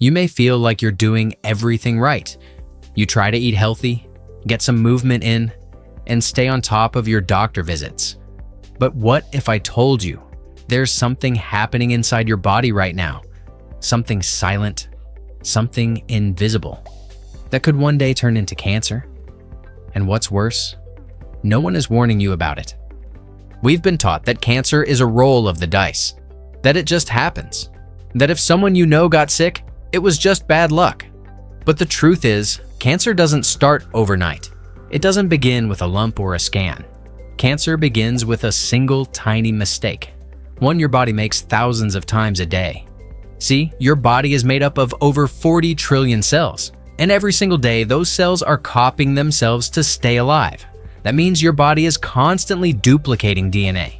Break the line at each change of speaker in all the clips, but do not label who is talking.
You may feel like you're doing everything right. You try to eat healthy, get some movement in, and stay on top of your doctor visits. But what if I told you there's something happening inside your body right now? Something silent, something invisible, that could one day turn into cancer? And what's worse, no one is warning you about it. We've been taught that cancer is a roll of the dice, that it just happens, that if someone you know got sick, it was just bad luck. But the truth is, cancer doesn't start overnight. It doesn't begin with a lump or a scan. Cancer begins with a single tiny mistake, one your body makes thousands of times a day. See, your body is made up of over 40 trillion cells, and every single day those cells are copying themselves to stay alive. That means your body is constantly duplicating DNA.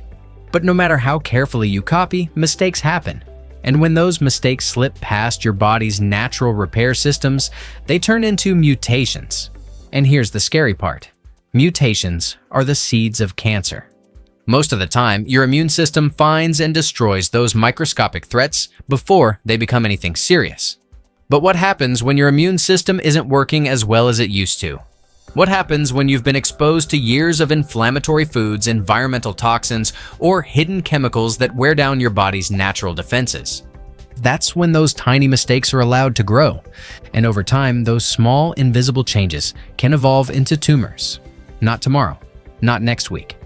But no matter how carefully you copy, mistakes happen. And when those mistakes slip past your body's natural repair systems, they turn into mutations. And here's the scary part. Mutations are the seeds of cancer. Most of the time, your immune system finds and destroys those microscopic threats before they become anything serious. But what happens when your immune system isn't working as well as it used to? What happens when you've been exposed to years of inflammatory foods, environmental toxins, or hidden chemicals that wear down your body's natural defenses? That's when those tiny mistakes are allowed to grow. And over time, those small, invisible changes can evolve into tumors. Not tomorrow, not next week,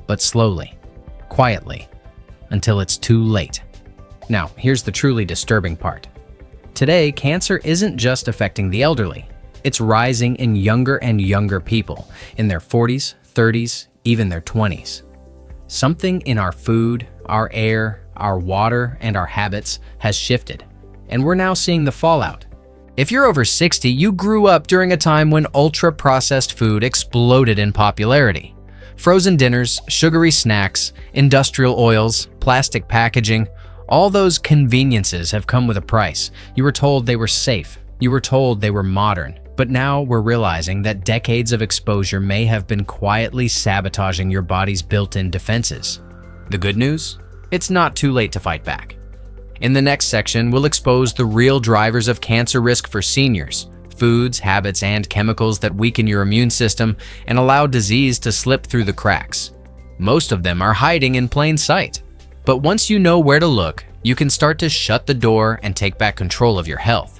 but slowly, quietly, until it's too late. Now, here's the truly disturbing part. Today, cancer isn't just affecting the elderly. It's rising in younger and younger people, in their 40s, 30s, even their 20s. Something in our food, our air, our water, and our habits has shifted, and we're now seeing the fallout. If you're over 60, you grew up during a time when ultra-processed food exploded in popularity. Frozen dinners, sugary snacks, industrial oils, plastic packaging, all those conveniences have come with a price. You were told they were safe. You were told they were modern. But now we're realizing that decades of exposure may have been quietly sabotaging your body's built-in defenses. The good news? It's not too late to fight back. In the next section, we'll expose the real drivers of cancer risk for seniors, foods, habits, and chemicals that weaken your immune system and allow disease to slip through the cracks. Most of them are hiding in plain sight. But once you know where to look, you can start to shut the door and take back control of your health.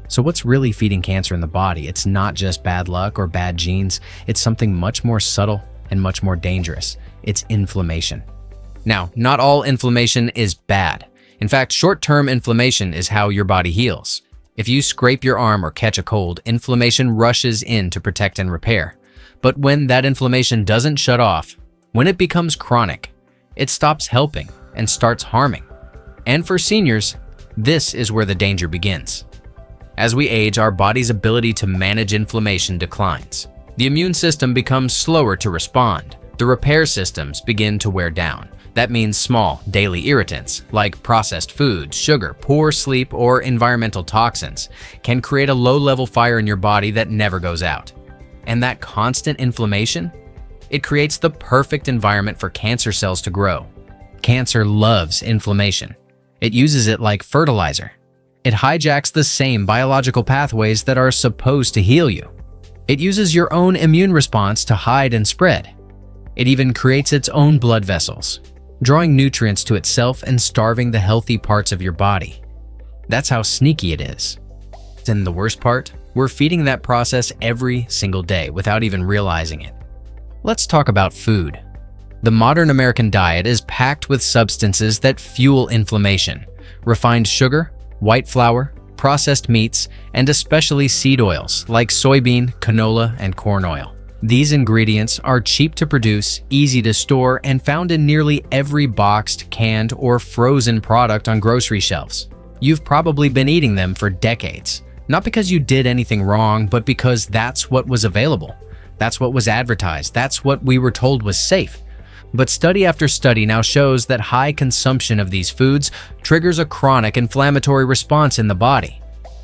So what's really feeding cancer in the body? It's not just bad luck or bad genes. It's something much more subtle and much more dangerous. It's inflammation. Now, not all inflammation is bad. In fact, short-term inflammation is how your body heals. If you scrape your arm or catch a cold, inflammation rushes in to protect and repair. But when that inflammation doesn't shut off, when it becomes chronic, it stops helping and starts harming. And for seniors, this is where the danger begins. As we age, our body's ability to manage inflammation declines. The immune system becomes slower to respond. The repair systems begin to wear down. That means small, daily irritants, like processed foods, sugar, poor sleep, or environmental toxins, can create a low-level fire in your body that never goes out. And that constant inflammation? It creates the perfect environment for cancer cells to grow. Cancer loves inflammation. It uses it like fertilizer. It hijacks the same biological pathways that are supposed to heal you. It uses your own immune response to hide and spread. It even creates its own blood vessels, drawing nutrients to itself and starving the healthy parts of your body. That's how sneaky it is. And the worst part? We're feeding that process every single day without even realizing it. Let's talk about food. The modern American diet is packed with substances that fuel inflammation: refined sugar, white flour, processed meats, and especially seed oils like soybean, canola, and corn oil. These ingredients are cheap to produce, easy to store, and found in nearly every boxed, canned, or frozen product on grocery shelves. You've probably been eating them for decades, not because you did anything wrong, but because that's what was available. That's what was advertised. That's what we were told was safe. But study after study now shows that high consumption of these foods triggers a chronic inflammatory response in the body.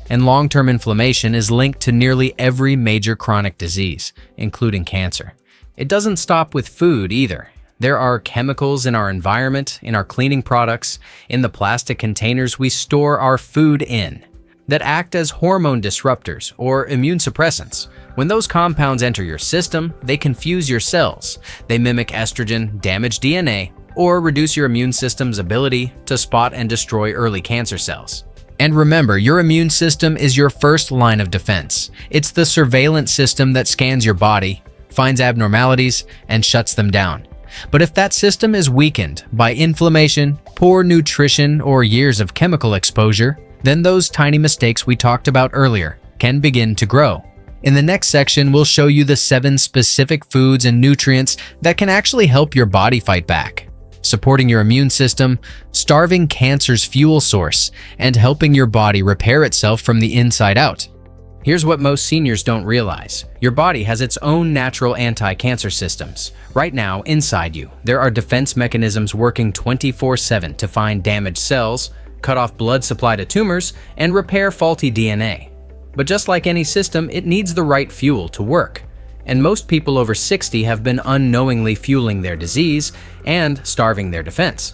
And long-term inflammation is linked to nearly every major chronic disease, including cancer. It doesn't stop with food either. There are chemicals in our environment, in our cleaning products, in the plastic containers we store our food in. that act as hormone disruptors or immune suppressants. When those compounds enter your system, they confuse your cells. They mimic estrogen, damage DNA, or reduce your immune system's ability to spot and destroy early cancer cells. And remember, your immune system is your first line of defense. It's the surveillance system that scans your body, finds abnormalities, and shuts them down. But if that system is weakened by inflammation, poor nutrition, or years of chemical exposure, then those tiny mistakes we talked about earlier can begin to grow. In the next section, we'll show you the 7 specific foods and nutrients that can actually help your body fight back, supporting your immune system, starving cancer's fuel source, and helping your body repair itself from the inside out. Here's what most seniors don't realize. Your body has its own natural anti-cancer systems. Right now, inside you, there are defense mechanisms working 24/7 to find damaged cells, cut off blood supply to tumors, and repair faulty DNA. But just like any system, it needs the right fuel to work. And most people over 60 have been unknowingly fueling their disease and starving their defense.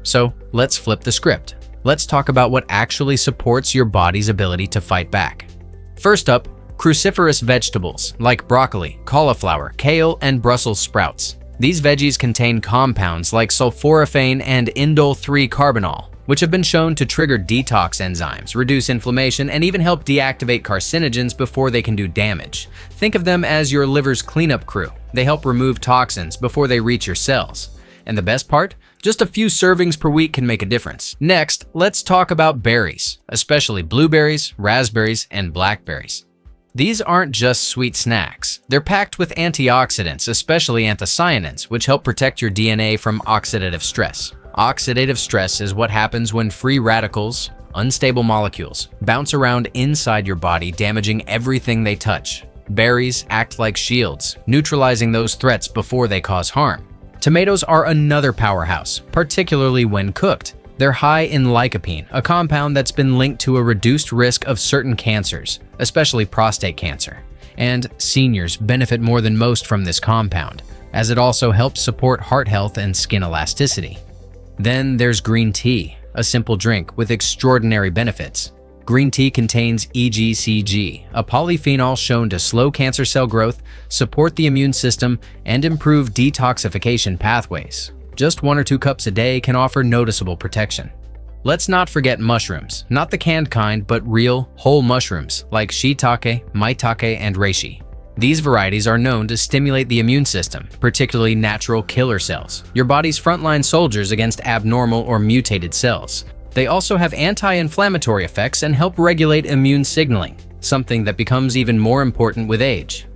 So let's flip the script. Let's talk about what actually supports your body's ability to fight back. First up, cruciferous vegetables like broccoli, cauliflower, kale, and Brussels sprouts. These veggies contain compounds like sulforaphane and indole-3-carbinol, which have been shown to trigger detox enzymes, reduce inflammation, and even help deactivate carcinogens before they can do damage. Think of them as your liver's cleanup crew. They help remove toxins before they reach your cells. And the best part? Just a few servings per week can make a difference. Next, let's talk about berries, especially blueberries, raspberries, and blackberries. These aren't just sweet snacks. They're packed with antioxidants, especially anthocyanins, which help protect your DNA from oxidative stress. Oxidative stress is what happens when free radicals, unstable molecules, bounce around inside your body, damaging everything they touch. Berries act like shields, neutralizing those threats before they cause harm. Tomatoes are another powerhouse, particularly when cooked. They're high in lycopene, a compound that's been linked to a reduced risk of certain cancers, especially prostate cancer. And seniors benefit more than most from this compound, as it also helps support heart health and skin elasticity. Then there's green tea, a simple drink with extraordinary benefits. Green tea contains EGCG, a polyphenol shown to slow cancer cell growth, support the immune system, and improve detoxification pathways. Just 1 or 2 cups a day can offer noticeable protection. Let's not forget mushrooms, not the canned kind, but real, whole mushrooms like shiitake, maitake, and reishi. These varieties are known to stimulate the immune system, particularly natural killer cells, your body's frontline soldiers against abnormal or mutated cells. They also have anti-inflammatory effects and help regulate immune signaling, something that becomes even more important with age.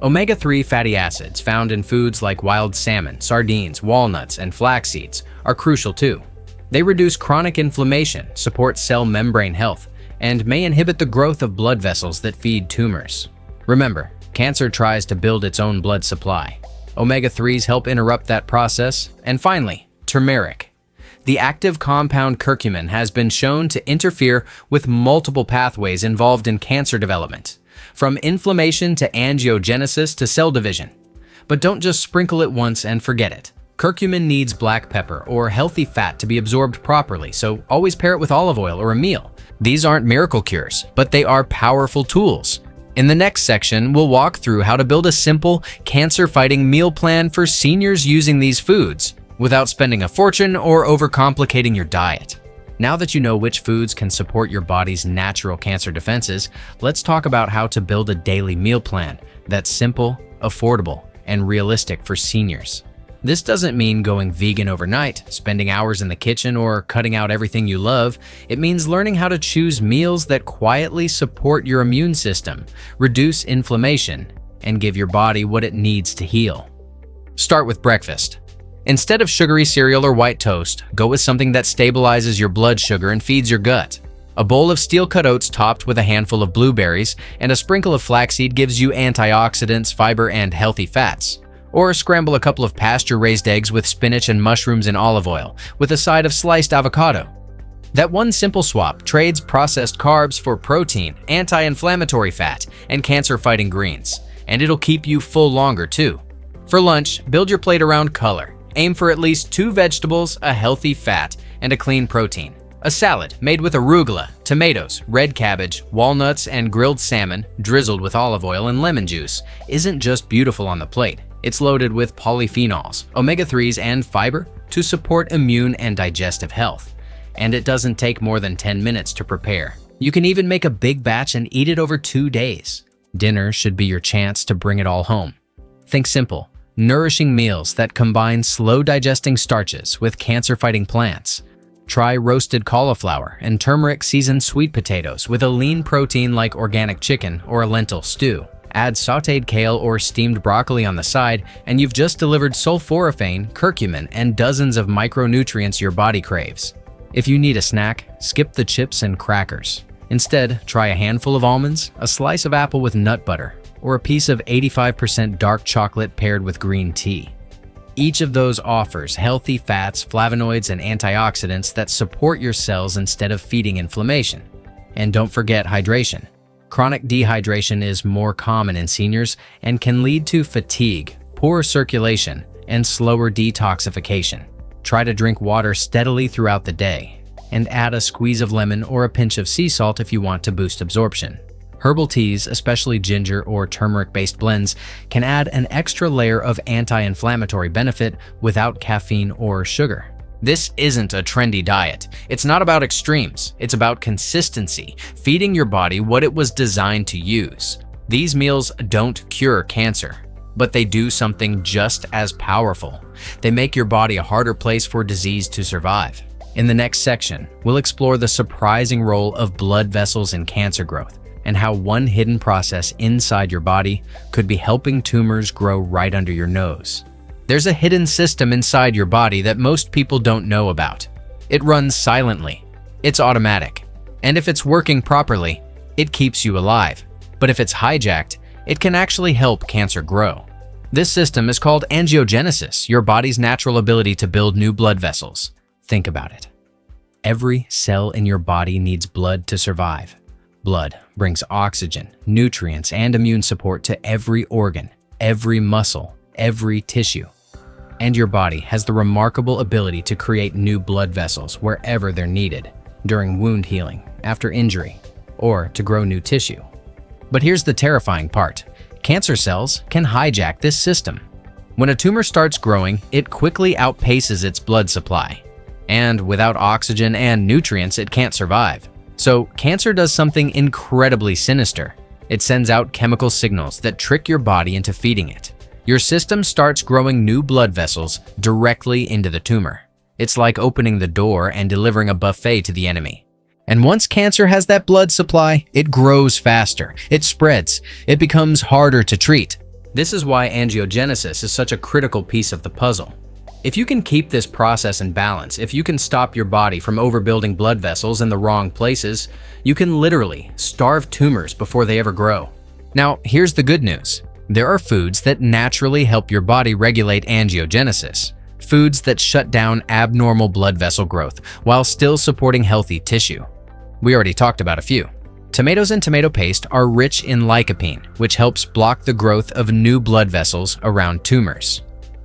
Omega-3 fatty acids found in foods like wild salmon, sardines, walnuts, and flax seeds are crucial too. They reduce chronic inflammation, support cell membrane health, and may inhibit the growth of blood vessels that feed tumors. Remember, cancer tries to build its own blood supply. Omega-3s help interrupt that process. And finally, turmeric. The active compound curcumin has been shown to interfere with multiple pathways involved in cancer development, from inflammation to angiogenesis to cell division. But don't just sprinkle it once and forget it. Curcumin needs black pepper or healthy fat to be absorbed properly, so always pair it with olive oil or a meal. These aren't miracle cures, but they are powerful tools. In the next section, we'll walk through how to build a simple, cancer-fighting meal plan for seniors using these foods, without spending a fortune or overcomplicating your diet. Now that you know which foods can support your body's natural cancer defenses, let's talk about how to build a daily meal plan that's simple, affordable, and realistic for seniors. This doesn't mean going vegan overnight, spending hours in the kitchen, or cutting out everything you love. It means learning how to choose meals that quietly support your immune system, reduce inflammation, and give your body what it needs to heal. Start with breakfast. Instead of sugary cereal or white toast, go with something that stabilizes your blood sugar and feeds your gut. A bowl of steel-cut oats topped with a handful of blueberries and a sprinkle of flaxseed gives you antioxidants, fiber, and healthy fats. Or scramble a couple of pasture-raised eggs with spinach and mushrooms in olive oil, with a side of sliced avocado. That one simple swap trades processed carbs for protein, anti-inflammatory fat, and cancer-fighting greens. And it'll keep you full longer too. For lunch, build your plate around color. Aim for at least 2 vegetables, a healthy fat, and a clean protein. A salad made with arugula, tomatoes, red cabbage, walnuts, and grilled salmon drizzled with olive oil and lemon juice isn't just beautiful on the plate. It's loaded with polyphenols, omega-3s, and fiber to support immune and digestive health. And it doesn't take more than 10 minutes to prepare. You can even make a big batch and eat it over 2 days. Dinner should be your chance to bring it all home. Think simple, nourishing meals that combine slow-digesting starches with cancer-fighting plants. Try roasted cauliflower and turmeric-seasoned sweet potatoes with a lean protein like organic chicken or a lentil stew. Add sautéed kale or steamed broccoli on the side, and you've just delivered sulforaphane, curcumin, and dozens of micronutrients your body craves. If you need a snack, skip the chips and crackers. Instead, try a handful of almonds, a slice of apple with nut butter, or a piece of 85% dark chocolate paired with green tea. Each of those offers healthy fats, flavonoids, and antioxidants that support your cells instead of feeding inflammation. And don't forget hydration. Chronic dehydration is more common in seniors and can lead to fatigue, poor circulation, and slower detoxification. Try to drink water steadily throughout the day, and add a squeeze of lemon or a pinch of sea salt if you want to boost absorption. Herbal teas, especially ginger or turmeric-based blends, can add an extra layer of anti-inflammatory benefit without caffeine or sugar. This isn't a trendy diet. It's not about extremes. It's about consistency, feeding your body what it was designed to use. These meals don't cure cancer, but they do something just as powerful. They make your body a harder place for disease to survive. In the next section, we'll explore the surprising role of blood vessels in cancer growth, and how one hidden process inside your body could be helping tumors grow right under your nose. There's a hidden system inside your body that most people don't know about. It runs silently. It's automatic. And if it's working properly, it keeps you alive. But if it's hijacked, it can actually help cancer grow. This system is called angiogenesis, your body's natural ability to build new blood vessels. Think about it. Every cell in your body needs blood to survive. Blood brings oxygen, nutrients, and immune support to every organ, every muscle, every tissue. And your body has the remarkable ability to create new blood vessels wherever they're needed, during wound healing, after injury, or to grow new tissue. But here's the terrifying part. Cancer cells can hijack this system. When a tumor starts growing, it quickly outpaces its blood supply. And without oxygen and nutrients, it can't survive. So cancer does something incredibly sinister. It sends out chemical signals that trick your body into feeding it. Your system starts growing new blood vessels directly into the tumor. It's like opening the door and delivering a buffet to the enemy. And once cancer has that blood supply, it grows faster, it spreads, it becomes harder to treat. This is why angiogenesis is such a critical piece of the puzzle. If you can keep this process in balance, if you can stop your body from overbuilding blood vessels in the wrong places, you can literally starve tumors before they ever grow. Now, here's the good news. There are foods that naturally help your body regulate angiogenesis. Foods that shut down abnormal blood vessel growth while still supporting healthy tissue. We already talked about a few. Tomatoes and tomato paste are rich in lycopene, which helps block the growth of new blood vessels around tumors.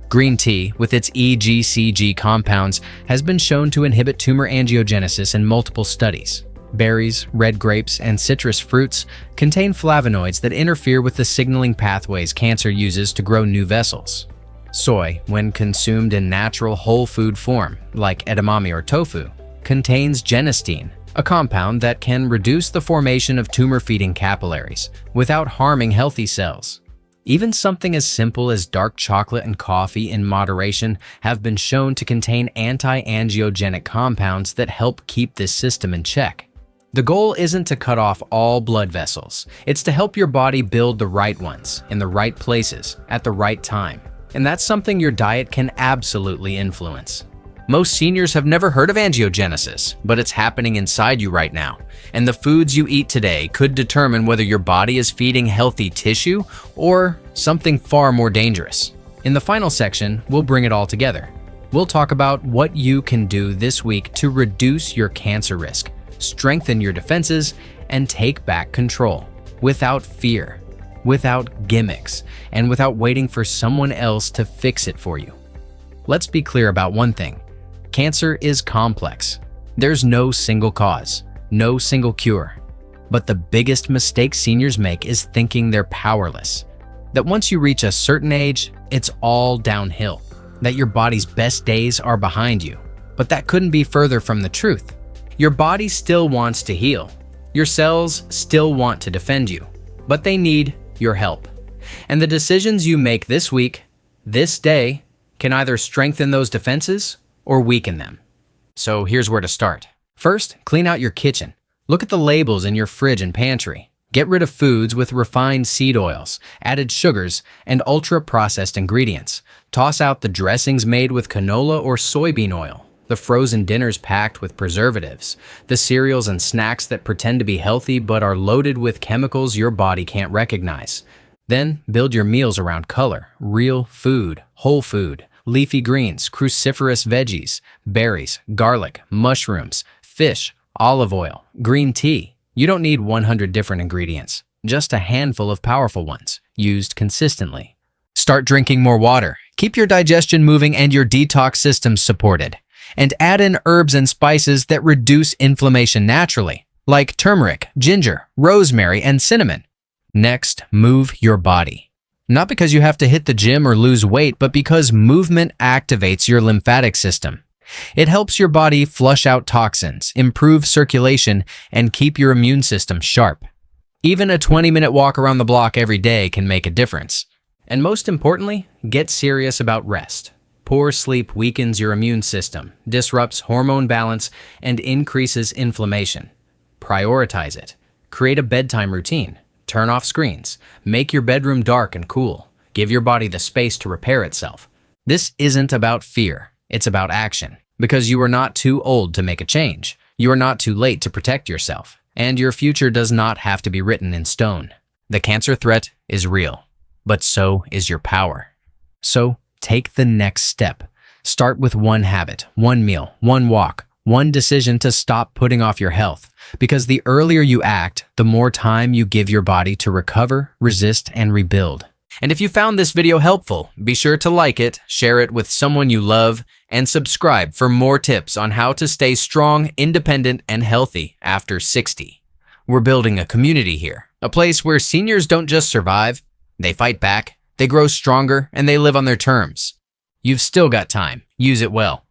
Green tea, with its EGCG compounds, has been shown to inhibit tumor angiogenesis in multiple studies. Berries, red grapes, and citrus fruits contain flavonoids that interfere with the signaling pathways cancer uses to grow new vessels. Soy, when consumed in natural whole food form, like edamame or tofu, contains genistein, a compound that can reduce the formation of tumor-feeding capillaries without harming healthy cells. Even something as simple as dark chocolate and coffee in moderation have been shown to contain anti-angiogenic compounds that help keep this system in check. The goal isn't to cut off all blood vessels. It's to help your body build the right ones, in the right places, at the right time. And that's something your diet can absolutely influence. Most seniors have never heard of angiogenesis, but it's happening inside you right now. And the foods you eat today could determine whether your body is feeding healthy tissue or something far more dangerous. In the final section, we'll bring it all together. We'll talk about what you can do this week to reduce your cancer risk, strengthen your defenses, and take back control without fear, without gimmicks, and without waiting for someone else to fix it for you. Let's be clear about one thing. Cancer is complex. There's no single cause, no single cure. But the biggest mistake seniors make is thinking they're powerless. That once you reach a certain age, it's all downhill. That your body's best days are behind you. But that couldn't be further from the truth. Your body still wants to heal. Your cells still want to defend you. But they need your help. And the decisions you make this week, this day, can either strengthen those defenses or weaken them. So here's where to start. First, clean out your kitchen. Look at the labels in your fridge and pantry. Get rid of foods with refined seed oils, added sugars, and ultra-processed ingredients. Toss out the dressings made with canola or soybean oil, the frozen dinners packed with preservatives, the cereals and snacks that pretend to be healthy but are loaded with chemicals your body can't recognize. Then build your meals around color, real food, whole food, leafy greens, cruciferous veggies, berries, garlic, mushrooms, fish, olive oil, green tea. You don't need 100 different ingredients, just a handful of powerful ones, used consistently. Start drinking more water, keep your digestion moving and your detox system supported. And add in herbs and spices that reduce inflammation naturally, like turmeric, ginger, rosemary, and cinnamon. Next, move your body. Not because you have to hit the gym or lose weight, but because movement activates your lymphatic system. It helps your body flush out toxins, improve circulation, and keep your immune system sharp. Even a 20-minute walk around the block every day can make a difference. And most importantly, get serious about rest. Poor sleep weakens your immune system, disrupts hormone balance, and increases inflammation. Prioritize it. Create a bedtime routine. Turn off screens. Make your bedroom dark and cool. Give your body the space to repair itself. This isn't about fear. It's about action. Because you are not too old to make a change. You are not too late to protect yourself. And your future does not have to be written in stone. The cancer threat is real, but so is your power. So take the next step. Start with one habit, one meal, one walk, one decision to stop putting off your health. Because the earlier you act, the more time you give your body to recover, resist, and rebuild. And if you found this video helpful, be sure to like it, share it with someone you love, and subscribe for more tips on how to stay strong, independent, and healthy after 60. We're building a community here, a place where seniors don't just survive, they fight back, they grow stronger, and they live on their terms. You've still got time. Use it well.